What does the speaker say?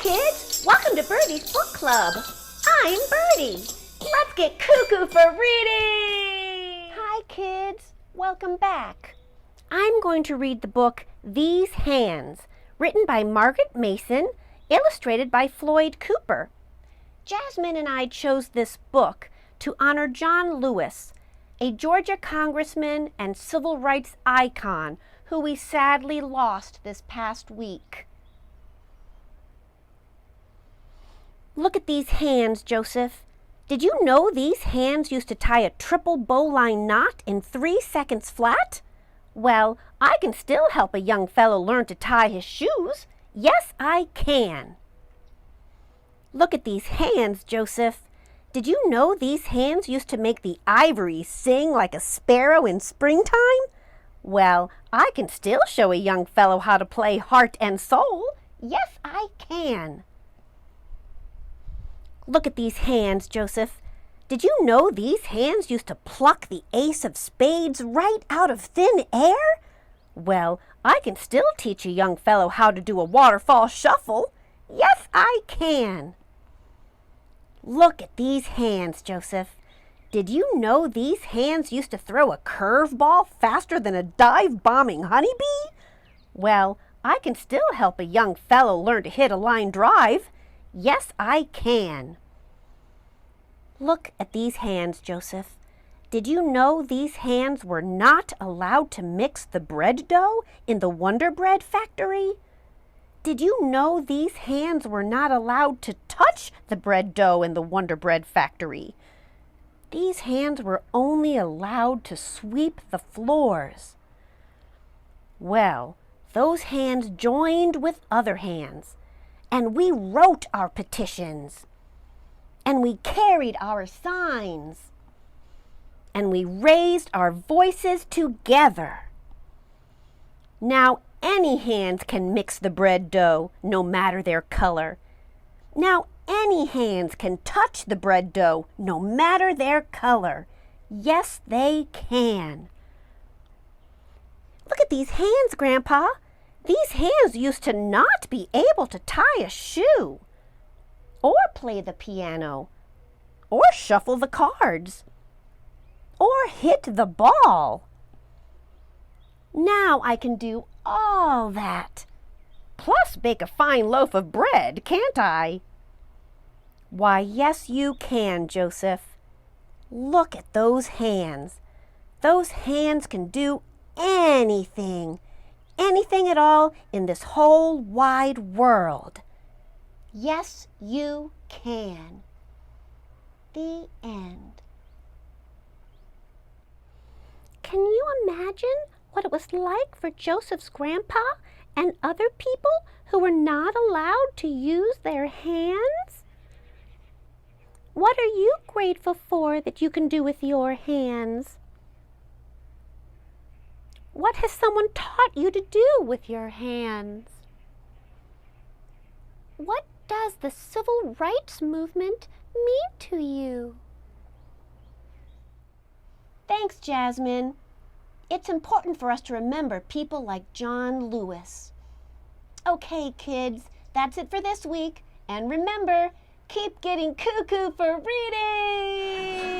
kids! Welcome to Birdie's Book Club. I'm Birdie. Let's get cuckoo for reading! Hi, kids. Welcome back. I'm going to read the book These Hands, written by Margaret Mason, illustrated by Floyd Cooper. Jasmine and I chose this book to honor John Lewis, a Georgia congressman and civil rights icon who we sadly lost this past week. Look at these hands, Joseph. Did you know these hands used to tie a triple bowline knot in 3 seconds flat? Well, I can still help a young fellow learn to tie his shoes. Yes, I can. Look at these hands, Joseph. Did you know these hands used to make the ivory sing like a sparrow in springtime? Well, I can still show a young fellow how to play heart and soul. Yes, I can. Look at these hands, Joseph. Did you know these hands used to pluck the ace of spades right out of thin air? Well, I can still teach a young fellow how to do a waterfall shuffle. Yes, I can. Look at these hands, Joseph. Did you know these hands used to throw a curveball faster than a dive-bombing honeybee? Well, I can still help a young fellow learn to hit a line drive. Yes, I can. Look at these hands, Joseph. Did you know these hands were not allowed to mix the bread dough in the Wonder Bread factory? Did you know these hands were not allowed to touch the bread dough in the Wonder Bread factory? These hands were only allowed to sweep the floors. Well, those hands joined with other hands, and we wrote our petitions, and we carried our signs, and we raised our voices together. Now any hands can mix the bread dough, no matter their color. Now any hands can touch the bread dough, no matter their color. Yes, they can. Look at these hands, Grandpa. These hands used to not be able to tie a shoe, or play the piano, or shuffle the cards, or hit the ball. Now I can do all that, plus bake a fine loaf of bread, can't I? Why, yes, you can, Joseph. Look at those hands. Those hands can do anything at all in this whole wide world. Yes, you can. The end. Can you imagine what it was like for Joseph's grandpa and other people who were not allowed to use their hands? What are you grateful for that you can do with your hands? What has someone taught you to do with your hands? What does the civil rights movement mean to you? Thanks, Jasmine. It's important for us to remember people like John Lewis. Okay, kids, that's it for this week. And remember, keep getting cuckoo for reading!